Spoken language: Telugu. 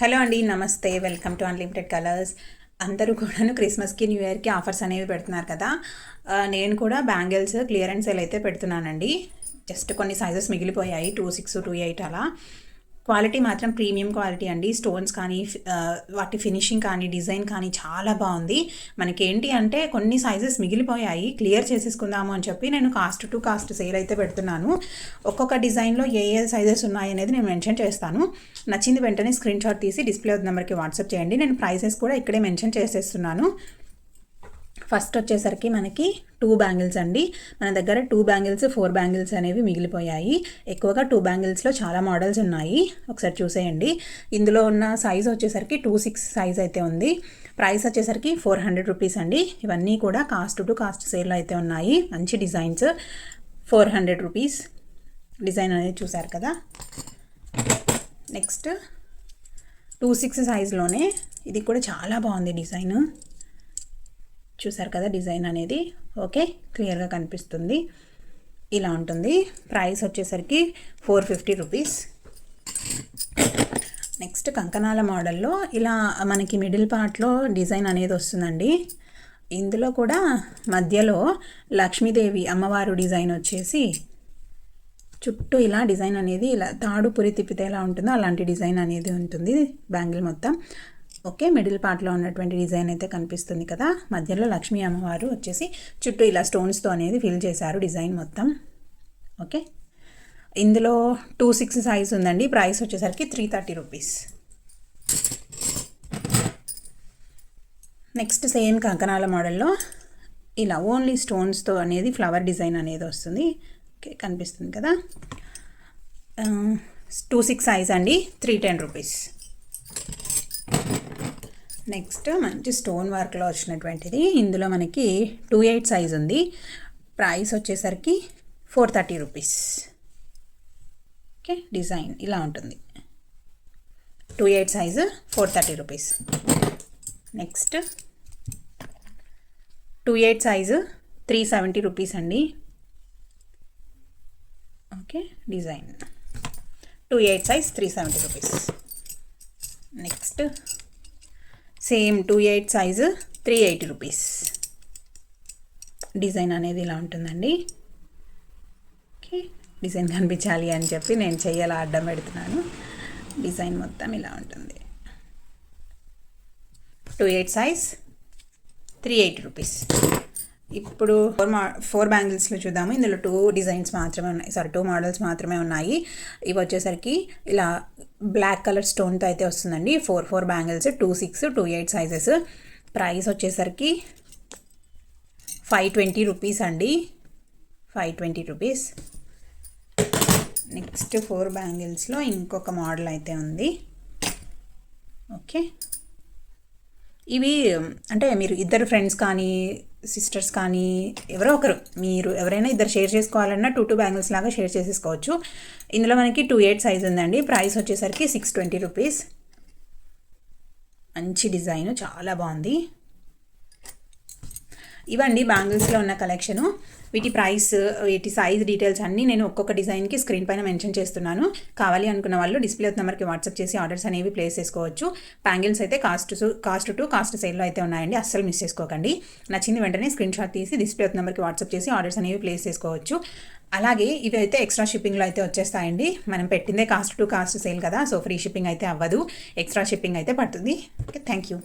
హలో అండి, నమస్తే. Welcome to unlimited colours. అందరూ కూడాను క్రిస్మస్కి, న్యూ ఇయర్కి ఆఫర్స్ అనేవి పెడుతున్నారు కదా. నేను కూడా బ్యాంగిల్స్ క్లియరెన్స్ సేల్ అయితే పెడుతున్నానండి. జస్ట్ కొన్ని సైజెస్ మిగిలిపోయాయి, 26, 28 అలా. క్వాలిటీ మాత్రం ప్రీమియం క్వాలిటీ అండి. స్టోన్స్ కానీ వాటి ఫినిషింగ్ కానీ డిజైన్ కానీ చాలా బాగుంది. మనకేంటి అంటే కొన్ని సైజెస్ మిగిలిపోయాయి, క్లియర్ చేసేసుకుందాము అని చెప్పి నేను కాస్ట్ టు కాస్ట్ సేల్ అయితే పెడుతున్నాను. ఒక్కొక్క డిజైన్లో ఏ సైజెస్ ఉన్నాయి అనేది నేను మెన్షన్ చేస్తాను. నచ్చింది వెంటనే స్క్రీన్ షాట్ తీసి డిస్ప్లే నెంబర్కి వాట్సాప్ చేయండి. నేను ప్రైసెస్ కూడా ఇక్కడే మెన్షన్ చేసేస్తున్నాను. ఫస్ట్ వచ్చేసరికి మనకి 2 బ్యాంగిల్స్ అండి. మన దగ్గర 2 బ్యాంగిల్స్, 4 బ్యాంగిల్స్ అనేవి మిగిలిపోయాయి. ఎక్కువగా 2 బ్యాంగిల్స్లో చాలా మోడల్స్ ఉన్నాయి, ఒకసారి చూసేయండి. ఇందులో ఉన్న సైజ్ వచ్చేసరికి 26 సైజ్ అయితే ఉంది. ప్రైస్ వచ్చేసరికి 400 రూపీస్ అండి. ఇవన్నీ కూడా కాస్ట్ టు కాస్ట్ సేల్లో అయితే ఉన్నాయి. మంచి డిజైన్స్. 400 రూపీస్ డిజైన్ అనేది చూసారు కదా. నెక్స్ట్ 26 సైజ్లోనే ఇది కూడా చాలా బాగుంది డిజైన్. చూసారు కదా డిజైన్ అనేది. ఓకే, క్లియర్గా కనిపిస్తుంది. ఇలా ఉంటుంది. ప్రైస్ వచ్చేసరికి 450 రూపీస్. నెక్స్ట్ కంకణాల మోడల్లో ఇలా మనకి మిడిల్ పార్ట్లో డిజైన్ అనేది వస్తుందండి. ఇందులో కూడా మధ్యలో లక్ష్మీదేవి అమ్మవారు డిజైన్ వచ్చేసి చుట్టూ ఇలా డిజైన్ అనేది ఇలా తాడు పురి తిప్పితే ఎలా ఉంటుందో అలాంటి డిజైన్ అనేది ఉంటుంది బ్యాంగిల్ మొత్తం. ఓకే, మిడిల్ పార్ట్లో ఉన్నటువంటి డిజైన్ అయితే కనిపిస్తుంది కదా. మధ్యలో లక్ష్మీ అమ్మవారు వచ్చేసి చుట్టూ ఇలా స్టోన్స్తో అనేది ఫిల్ చేశారు డిజైన్ మొత్తం. ఓకే, ఇందులో 26 సైజ్ ఉందండి. ప్రైస్ వచ్చేసరికి 330 రూపీస్. నెక్స్ట్ సేమ్ కంకణాల మోడల్లో ఇలా ఓన్లీ స్టోన్స్తో అనేది ఫ్లవర్ డిజైన్ అనేది వస్తుంది. ఓకే, కనిపిస్తుంది కదా. 26 సైజ్ అండి, 310 రూపీస్. నెక్స్ట్ మంచి స్టోన్ వర్క్లో వచ్చినటువంటిది. ఇందులో మనకి 28 సైజ్ ఉంది. ప్రైస్ వచ్చేసరికి 430 రూపీస్. ఓకే, డిజైన్ ఇలా ఉంటుంది. 28 size 430 rupees. Next 28 size 370 rupees అండి. Okay, design 28 size 370 rupees. Next same 28 size 380 rupees. Design అనేది ఇలా ఉంటుందండి. ఓకే, డిజైన్ కనిపించాలి అని చెప్పి నేను చెయ్యాల అడ్డం పెడుతున్నాను. డిజైన్ మొత్తం ఇలా ఉంటుంది. 28 సైజ్ 380 రూపీస్. ఇప్పుడు 4 బ్యాంగిల్స్లో చూద్దాము. ఇందులో 2 డిజైన్స్ మాత్రమే ఉన్నాయి, 2 మోడల్స్ మాత్రమే ఉన్నాయి. ఇవి వచ్చేసరికి ఇలా బ్లాక్ కలర్ స్టోన్తో అయితే వస్తుందండి. 4 బ్యాంగిల్స్, 26, 28 సైజెస్. ప్రైస్ వచ్చేసరికి 520 రూపీస్ అండి. 520 రూపీస్. నెక్స్ట్ 4 బ్యాంగిల్స్లో ఇంకొక మోడల్ అయితే ఉంది. ఓకే, ఇవి అంటే మీరు ఇద్దరు ఫ్రెండ్స్ కానీ సిస్టర్స్ కానీ ఎవరో ఒకరు, మీరు ఎవరైనా ఇద్దరు షేర్ చేసుకోవాలన్నా 2 బ్యాంగిల్స్ లాగా షేర్ చేసేసుకోవచ్చు. ఇందులో మనకి 28 సైజ్ ఉందండి. ప్రైస్ వచ్చేసరికి 620 రూపీస్. మంచి డిజైన్, చాలా బాగుంది. ఇవండి బ్యాంగిల్స్లో ఉన్న కలెక్షను. వీటి ప్రైస్, వీటి సైజ్ డీటెయిల్స్ అన్నీ నేను ఒక్కొక్క డిజైన్కి స్క్రీన్ పైన మెన్షన్ చేస్తున్నాను. కావాలి అనుకున్న వాళ్ళు డిస్ప్లే నెంబర్కి వాట్సాప్ చేసి ఆర్డర్స్ అనేవి ప్లేస్ చేసుకోవచ్చు. బ్యాంగిల్స్ అయితే కాస్ట్ టు కాస్ట్ సేల్లో అయితే ఉన్నాయండి, అస్సలు మిస్ చేసుకోకండి. నచ్చింది వెంటనే స్క్రీన్ షాట్ తీసి డిస్ప్లే నెంబర్కి వాట్సాప్ చేసి ఆర్డర్స్ అనేవి ప్లేస్ చేసుకోవచ్చు. అలాగే ఇవి అయితే ఎక్స్ట్రా షిప్పింగ్లో అయితే వచ్చేస్తాయండి. మనం పెట్టిందే కాస్ట్ టు కాస్ట్ సేల్ కదా, సో ఫ్రీ షిప్పింగ్ అయితే అవ్వదు, ఎక్స్ట్రా షిప్పింగ్ అయితే పడుతుంది. Okay, thank you.